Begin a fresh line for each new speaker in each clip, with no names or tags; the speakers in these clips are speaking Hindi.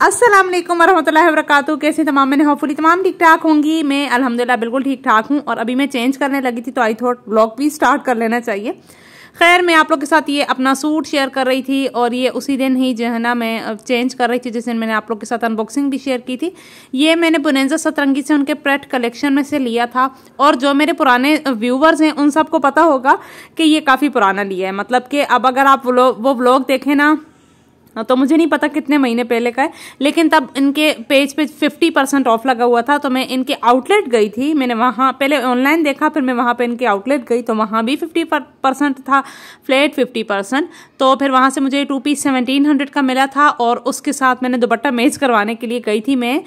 अस्सलाम वालेकुम वरहमतुल्लाहि वबरकातुहू। कैसे तमाम, मैंने होपफुली तमाम ठीक ठाक होंगी। मैं अल्हम्दुलिल्लाह बिल्कुल ठीक ठाक हूँ। और अभी मैं चेंज करने लगी थी तो आई थॉट ब्लॉग भी स्टार्ट कर लेना चाहिए। खैर, मैं आप लोग के साथ ये अपना सूट शेयर कर रही थी और ये उसी दिन ही जो है ना मैं चेंज कर रही थी जिस दिन मैंने आप लोग के साथ अनबॉक्सिंग भी शेयर की थी। ये मैंने बुनेंजा सतरंगी से उनके प्रेट कलेक्शन में से लिया था। और जो मेरे पुराने व्यूवर्स हैं उन सबको पता होगा कि ये काफ़ी पुराना लिया है। मतलब कि अब अगर आप वो व्लॉग देखें ना तो मुझे नहीं पता कितने महीने पहले का है, लेकिन तब इनके पेज पे 50% ऑफ लगा हुआ था। तो मैं इनके आउटलेट गई थी, मैंने वहाँ पहले ऑनलाइन देखा, फिर मैं वहाँ पे इनके आउटलेट गई तो वहाँ भी 50% था, फ्लैट 50%। तो फिर वहाँ से मुझे 2 पीस 1700 का मिला था। और उसके साथ मैंने दुपट्टा मैच करवाने के लिए गई थी मैं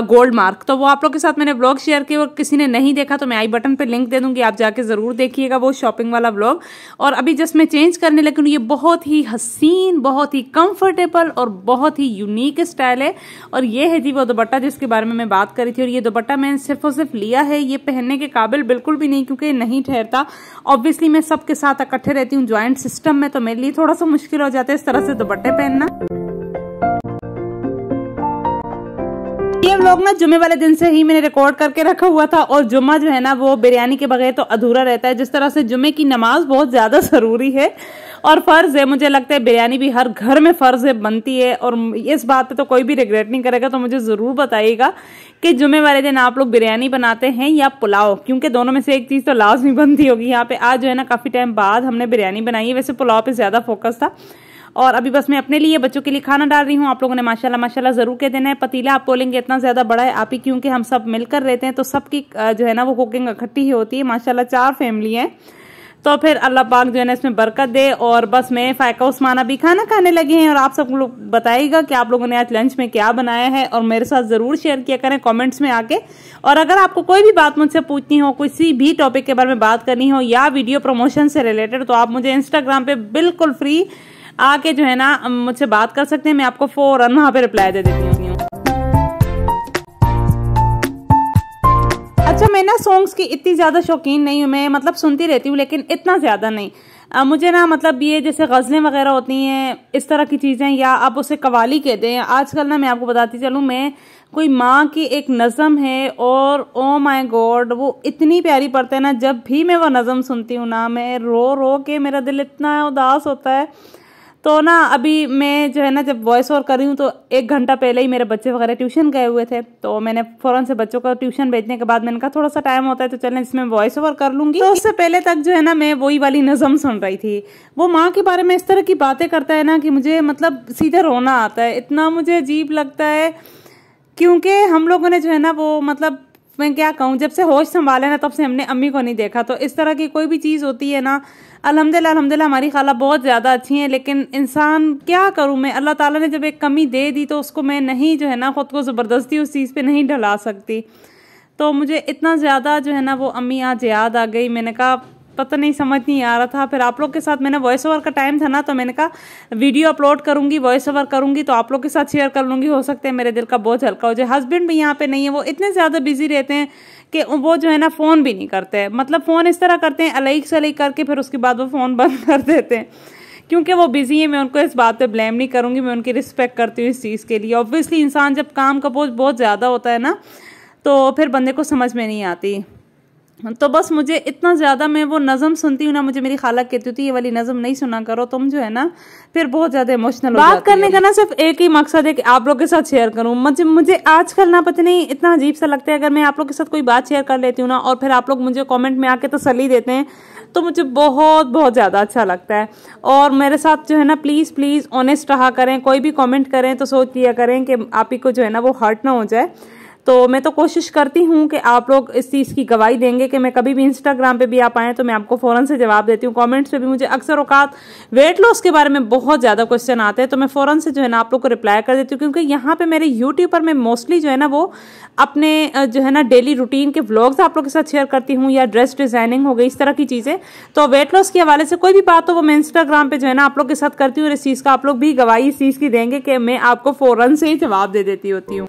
गोल्ड मार्क। तो वो आप लोग के साथ मैंने व्लॉग शेयर किया और किसी ने नहीं देखा तो मैं आई बटन पर लिंक दे दूँगी, आप जाके ज़रूर देखिएगा वो शॉपिंग वाला व्लॉग। और अभी जस्ट मैं चेंज करने लगी हूँ। ये बहुत ही हसीन, बहुत ही कम्फर्ट और बहुत ही यूनिक स्टाइल है। और ये है जी वो दुपट्टा जिसके बारे में मैं बात करी थी। और ये दुपट्टा मैंने सिर्फ और सिर्फ लिया है, ये पहनने के काबिल बिल्कुल भी नहीं, क्योंकि नहीं ठहरता। ऑब्वियसली मैं सबके साथ इकट्ठे रहती हूँ ज्वाइंट सिस्टम में, तो मेरे लिए थोड़ा सा मुश्किल हो जाता है इस तरह से दुपट्टे पहनना। ये व्लॉग ना जुमे वाले दिन से ही मैंने रिकॉर्ड करके रखा हुआ था। और जुम्मा जो है ना वो बिरयानी के बगैर तो अधूरा रहता है। जिस तरह से जुमे की नमाज बहुत ज्यादा जरूरी है और फर्ज है, मुझे लगता है बिरयानी भी हर घर में फर्ज है, बनती है। और इस बात पे तो कोई भी रिग्रेट नहीं करेगा। तो मुझे जरूर बताइएगा कि जुमे वाले दिन आप लोग बिरयानी बनाते हैं या पुलाव, क्योंकि दोनों में से एक चीज तो लाजमी बनती होगी। यहाँ पे आज जो है ना काफी टाइम बाद हमने बिरयानी बनाई है, वैसे पुलाव पे ज्यादा फोकस था। और अभी बस मैं अपने लिए बच्चों के लिए खाना डाल रही हूँ। आप लोगों ने माशाल्लाह माशाल्लाह जरूर कह देना है। पतीला आप बोलेंगे इतना ज्यादा बड़ा है आप ही, क्योंकि हम सब मिलकर रहते हैं तो सबकी जो है ना वो कुकिंग इकट्ठी ही होती है। माशाल्लाह 4 फैमिली है, तो फिर अल्लाह पाक जो है ना इसमें बरकत दे। और बस मैं फायका उस्माना भी खाना खाने लगे हैं। और आप सब लोग बताइएगा कि आप लोगों ने आज लंच में क्या बनाया है और मेरे साथ जरूर शेयर किया करें कमेंट्स में आके। और अगर आपको कोई भी बात मुझसे पूछनी हो, किसी भी टॉपिक के बारे में बात करनी हो या वीडियो प्रमोशन से रिलेटेड, तो आप मुझे इंस्टाग्राम पे बिल्कुल फ्री आके जो है ना मुझसे बात कर सकते हैं। मैं आपको फौरन वहां पे रिप्लाई दे देती हूँ। अच्छा, मैं ना सॉन्ग्स की इतनी ज्यादा शौकीन नहीं हूँ, मैं मतलब सुनती रहती हूँ लेकिन इतना ज्यादा नहीं। मुझे ना मतलब ये जैसे गजलें वगैरह होती हैं इस तरह की चीजें, या आप उसे कवाली कहते हैं। आजकल ना मैं आपको बताती चलूँ, मैं कोई माँ की एक नज़म है और ओ माय गॉड वो इतनी प्यारी पढ़ते हैं ना, जब भी मैं वो नज़म सुनती हूँ ना मैं रो रो के मेरा दिल इतना उदास होता है। तो ना अभी मैं जो है ना जब वॉइस ओवर कर रही हूँ तो 1 घंटा पहले ही मेरे बच्चे वगैरह ट्यूशन गए हुए थे, तो मैंने फौरन से बच्चों को ट्यूशन भेजने के बाद मैंने कहा थोड़ा सा टाइम होता है तो चलें इसमें वॉइस ओवर कर लूंगी। तो उससे पहले तक जो है ना मैं वही वाली नज़म सुन रही थी। वो माँ के बारे में इस तरह की बातें करता है ना कि मुझे मतलब सीधे रोना आता है, इतना मुझे अजीब लगता है। क्योंकि हम लोगों ने जो है ना वो मतलब मैं क्या कहूँ, जब से होश संभाले ना तब से हमने अम्मी को नहीं देखा। तो इस तरह की कोई भी चीज़ होती है ना, अल्हम्दुलिल्लाह अल्हम्दुलिल्लाह हमारी खाला बहुत ज़्यादा अच्छी हैं, लेकिन इंसान क्या करूँ मैं, अल्लाह ताला ने जब एक कमी दे दी तो उसको मैं नहीं जो है ना खुद को ज़बरदस्ती उस चीज़ पे नहीं ढला सकती। तो मुझे इतना ज़्यादा जो है ना वो अम्मी आज याद आ गई। मैंने कहा पता नहीं, समझ नहीं आ रहा था। फिर आप लोग के साथ मैंने वॉइस ओवर का टाइम था ना, तो मैंने कहा वीडियो अपलोड करूंगी, वॉइस ओवर करूंगी तो आप लोग के साथ शेयर कर लूंगी, हो सकता है मेरे दिल का बोझ हल्का हो जाए। हस्बैंड भी यहाँ पे नहीं है, वो इतने ज़्यादा बिजी रहते हैं कि वो जो है ना फ़ोन भी नहीं करते। मतलब फ़ोन इस तरह करते हैं अलग से अलग करके, फिर उसके बाद वो फ़ोन बंद कर देते हैं क्योंकि वो बिजी है। मैं उनको इस बात पे ब्लेम नहीं करूँगी, मैं उनकी रिस्पेक्ट करती हूँ इस चीज़ के लिए। ऑब्वियसली इंसान जब काम का बोझ बहुत ज़्यादा होता है ना तो फिर बंदे को समझ में नहीं आती। तो बस मुझे इतना ज़्यादा, मैं वो नज़म सुनती हूँ ना, मुझे मेरी खाला कहती थी ये वाली नज़म नहीं सुना करो तुम, जो है ना फिर बहुत ज़्यादा इमोशनल हो जाती है। बात करने का ना सिर्फ एक ही मकसद है कि आप लोग के साथ शेयर करूँ। मुझे आजकल ना पता नहीं इतना अजीब सा लगता है, अगर मैं आप लोग के साथ कोई बात शेयर कर लेती हूँ ना और फिर आप लोग मुझे कॉमेंट में आके तसल्ली देते हैं तो मुझे बहुत बहुत ज़्यादा अच्छा लगता है। और मेरे साथ जो है ना प्लीज़ प्लीज़ ऑनेस्ट रहा करें, कोई भी कॉमेंट करें तो सोच लिया करें कि आप ही को जो है ना वो हर्ट ना हो जाए। तो मैं तो कोशिश करती हूँ कि आप लोग इस चीज़ की गवाही देंगे कि मैं कभी भी इंस्टाग्राम पे भी आप आएँ तो मैं आपको फ़ौरन से जवाब देती हूँ। कमेंट्स पे भी मुझे अक्सर औकात वेट लॉस के बारे में बहुत ज़्यादा क्वेश्चन आते हैं तो मैं फ़ौरन से जो है ना आप लोग को रिप्लाई कर देती हूँ, क्योंकि यहाँ पे मेरे यूट्यूब पर मैं मोस्टली जो है ना वो अपने जो है ना डेली रूटीन के व्लॉग्स आप लोग के साथ शेयर करती हूँ, या ड्रेस डिज़ाइनिंग हो गई, इस तरह की चीज़ें। तो वेट लॉस के हवाले से कोई भी बात हो वो मैं इंस्टाग्राम पे जो है ना आप लोग के साथ करती हूँ। और इस चीज़ का आप लोग भी गवाही इस चीज़ की देंगे कि मैं आपको फ़ौरन से ही जवाब दे देती होती हूँ।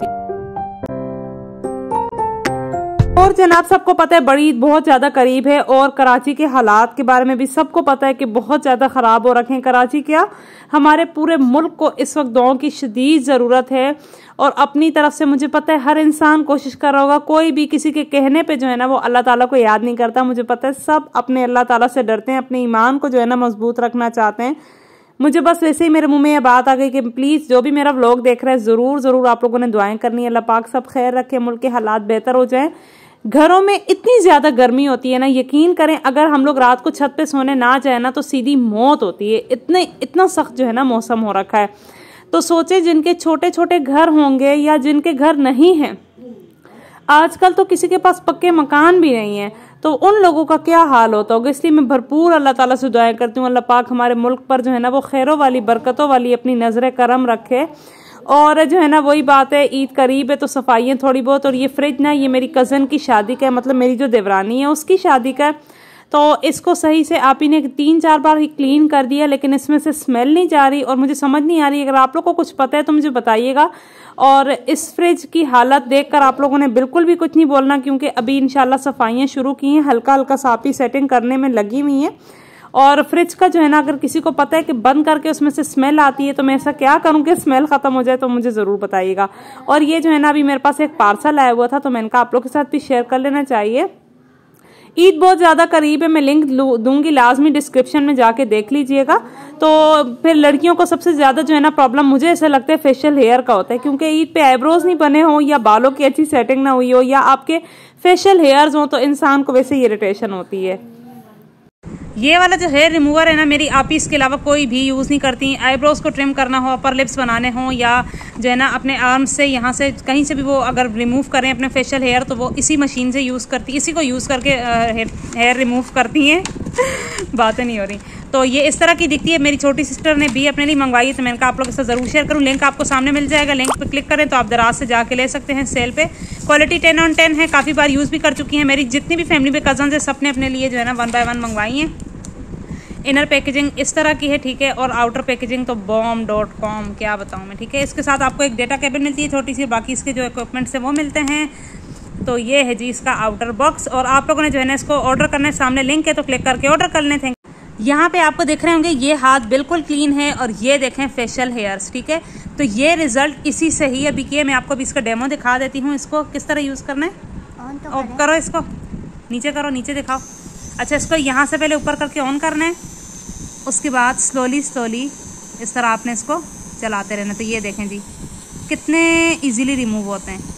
तो और जनाब सबको पता है बड़ी ईद बहुत ज्यादा करीब है और कराची के हालात के बारे में भी सबको पता है कि बहुत ज्यादा खराब हो रखे हैं कराची। क्या हमारे पूरे मुल्क को इस वक्त दुआओं की शदीद जरूरत है और अपनी तरफ से मुझे पता है हर इंसान कोशिश कर रहा होगा, कोई भी किसी के कहने पे जो है ना वो अल्लाह ताला को याद नहीं करता। मुझे पता है सब अपने अल्लाह ताला से डरते हैं, अपने ईमान को जो है ना मजबूत रखना चाहते हैं। मुझे बस वैसे ही मेरे मुंह में ये बात आ गई कि प्लीज जो भी मेरा व्लॉग देख रहा है जरूर आप लोगों ने दुआएं करनी है, अल्लाह पाक सब खैर रखे, मुल्क के हालात बेहतर हो जाए। घरों में इतनी ज्यादा गर्मी होती है ना, यकीन करें अगर हम लोग रात को छत पे सोने ना जाए ना तो सीधी मौत होती है, इतना सख्त जो है ना मौसम हो रखा है। तो सोचे जिनके छोटे छोटे घर होंगे या जिनके घर नहीं है, आजकल तो किसी के पास पक्के मकान भी नहीं है, तो उन लोगों का क्या हाल होता होगा। इसलिए मैं भरपूर अल्लाह ताला से दुआएं करती हूँ, अल्लाह पाक हमारे मुल्क पर जो है ना वो खैरों वाली बरकतों वाली अपनी नजर करम रखे। और जो है ना वही बात है, ईद करीब है तो सफाइयाँ थोड़ी बहुत। और ये फ्रिज ना ये मेरी कजन की शादी का है, मतलब मेरी जो देवरानी है उसकी शादी का है, तो इसको सही से आप ही ने 3-4 बार ही क्लीन कर दिया लेकिन इसमें से स्मेल नहीं जा रही और मुझे समझ नहीं आ रही। अगर आप लोग को कुछ पता है तो मुझे बताइएगा। और इस फ्रिज की हालत देखकर आप लोगों ने बिल्कुल भी कुछ नहीं बोलना, क्योंकि अभी इंशाल्लाह सफाइयाँ शुरू की हैं, हल्का हल्का साफी सेटिंग करने में लगी हुई है। और फ्रिज का जो है ना अगर किसी को पता है कि बंद करके उसमें से स्मेल आती है तो मैं ऐसा क्या करूं कि स्मेल खत्म हो जाए, तो मुझे जरूर बताइएगा। और ये जो है ना अभी मेरे पास एक पार्सल आया हुआ था तो मैंने कहा आप लोग के साथ भी शेयर कर लेना चाहिए। ईद बहुत ज्यादा करीब है, मैं लिंक दूंगी लाजमी डिस्क्रिप्शन में, जाके देख लीजिएगा। तो फिर लड़कियों को सबसे ज्यादा जो है ना प्रॉब्लम मुझे ऐसा लगता है फेशियल हेयर का होता है, क्योंकि ईद पे आईब्रोज नहीं बने हो या बालों की अच्छी सेटिंग ना हुई हो या आपके फेशियल हेयर्स हो तो इंसान को वैसे इरिटेशन होती है। ये वाला जो हेयर रिमूवर है ना मेरी आप ही इसके अलावा कोई भी यूज़ नहीं करती। आईब्रोज को ट्रिम करना हो, अपर लिप्स बनाने हो या जो है ना अपने आर्म्स से यहाँ से कहीं से भी वो अगर रिमूव करें अपने फेशियल हेयर तो वो इसी मशीन से यूज़ करती, इसी को यूज़ करके हेयर रिमूव करती हैं बातें नहीं हो रही। तो ये इस तरह की दिखती है। मेरी छोटी सिस्टर ने भी अपने लिए मंगवाई है तो मैंने कहा आप लोग के साथ ज़रूर शेयर करूँ। लिंक आपको सामने मिल जाएगा, लिंक पे क्लिक करें तो आप दराज से जाके ले सकते हैं सेल पे। क्वालिटी 10 on 10 है, काफ़ी बार यूज़ भी कर चुकी हैं। मेरी जितनी भी फैमिली में कजन है सबने अपने लिए जो है ना 1 by 1 मंगवाई हैं। इनर पैकेजिंग इस तरह की है, ठीक है, और आउटर पैकेजिंग तो bomb.com क्या बताऊँ मैं, ठीक है। इसके साथ आपको एक डेटा केबल मिलती है छोटी सी, बाकी इसके जो इक्विपमेंट्स है वो मिलते हैं। तो ये है जी इसका आउटर बॉक्स। और आप लोगों ने जो है ना इसको ऑर्डर करने सामने लिंक है तो क्लिक करके ऑर्डर कर लें। यहाँ पे आपको देख रहे होंगे ये हाथ बिल्कुल क्लीन है और ये देखें फेशियल हेयर्स, ठीक है। तो ये रिजल्ट इसी से ही अभी किए। मैं आपको अभी इसका डेमो दिखा देती हूँ, इसको किस तरह यूज़ करना है। ऑफ करो, इसको नीचे करो, नीचे दिखाओ। अच्छा, इसको यहाँ से पहले ऊपर करके ऑन करना है, उसके बाद स्लोली इस तरह आपने इसको चलाते रहना। तो ये देखें जी कितने इजीली रिमूव होते हैं।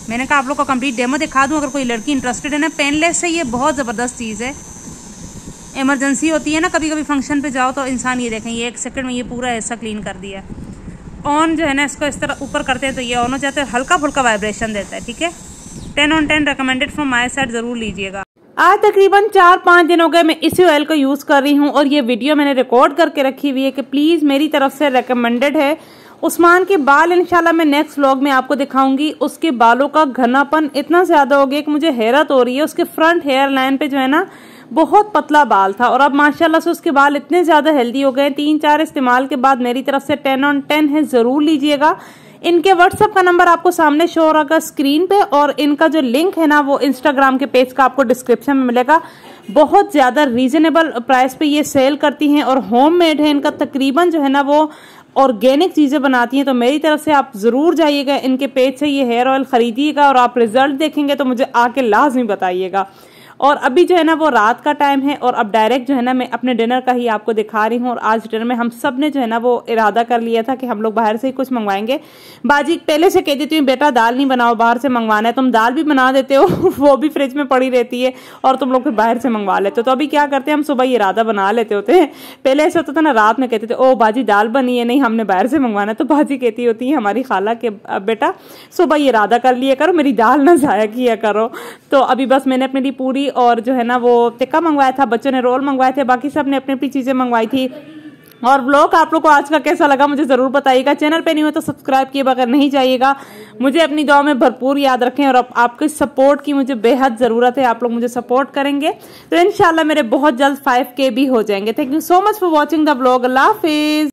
मैंने कहा आप लोग को कंप्लीट डेमो दिखा दूं, अगर कोई लड़की इंटरेस्टेड है ना। पेनलेस है, ये बहुत ज़बरदस्त चीज़ है। इमरजेंसी होती है ना कभी कभी फंक्शन पे जाओ तो इंसान, ये देखें ये 1 सेकंड में ये पूरा ऐसा क्लीन कर दिया। ऑन जो है ना इसको इस तरह ऊपर करते हैं तो ये ऑन हो जाता है, हल्का फुल्का वाइब्रेशन देता है, ठीक है। 10 on 10 recommended from my side, ज़रूर लीजिएगा। आज तकरीबन 4-5 दिन हो गए मैं इसी ऑयल को यूज़ कर रही हूँ और ये वीडियो मैंने रिकॉर्ड करके रखी हुई है कि प्लीज़ मेरी तरफ से रिकमेंडेड है। उस्मान के बाल इंशाल्लाह मैं नेक्स्ट व्लॉग में आपको दिखाऊंगी। उसके बालों का घनापन इतना ज़्यादा हो गया कि मुझे हैरत हो रही है। उसके फ्रंट हेयर लाइन पे जो है ना बहुत पतला बाल था और अब माशाल्लाह से उसके बाल इतने ज़्यादा हेल्दी हो गए। 3-4 इस्तेमाल के बाद मेरी तरफ से 10 on 10 है, ज़रूर लीजिएगा। इनके व्हाट्सएप का नंबर आपको सामने शो हो रहा है स्क्रीन पे और इनका जो लिंक है ना वो इंस्टाग्राम के पेज का आपको डिस्क्रिप्शन में मिलेगा। बहुत ज़्यादा रीजनेबल प्राइस पे ये सेल करती हैं और होममेड है इनका, तकरीबन जो है ना वो ऑर्गेनिक चीज़ें बनाती हैं। तो मेरी तरफ से आप ज़रूर जाइएगा इनके पेज से ये हेयर ऑयल ख़रीदिएगा और आप रिजल्ट देखेंगे तो मुझे आके लाजमी बताइएगा। और अभी जो है ना वो रात का टाइम है और अब डायरेक्ट जो है ना मैं अपने डिनर का ही आपको दिखा रही हूँ। और आज डिनर में हम सब ने जो है ना वो इरादा कर लिया था कि हम लोग बाहर से ही कुछ मंगवाएंगे। बाजी पहले से कह देती हूँ बेटा दाल नहीं बनाओ, बाहर से मंगवाना है। तुम दाल भी बना देते हो वो भी फ्रिज में पड़ी रहती है और तुम लोग फिर बाहर से मंगवा लेते हो। तो अभी क्या करते हैं हम सुबह इरादा बना लेते होते हैं। पहले ऐसा होता था ना रात में कहते थे ओ बाजी दाल बनी है, नहीं हमने बाहर से मंगवाना है। तो बाजी कहती होती है हमारी खाला के बेटा सुबह इरादा कर लिया करो, मेरी दाल ना ज़ाया किया करो। तो अभी बस मैंने अपने लिए पूरी और जो है ना वो टिक्का मंगवाया था, बच्चों ने रोल मंगवाए थे, बाकी सब ने अपनी अपनी चीजें मंगवाई थी। और व्लॉग आप लोग को आज का कैसा लगा मुझे जरूर बताइएगा। चैनल पे नहीं हो तो सब्सक्राइब किए बगैर नहीं जाइएगा। मुझे अपनी दुआ में भरपूर याद रखें और आपके सपोर्ट की मुझे बेहद जरूरत है। आप लोग मुझे सपोर्ट करेंगे तो इंशाल्लाह मेरे बहुत जल्द 5K भी हो जाएंगे। Thank you so much for watching the vlog. Allah Hafiz.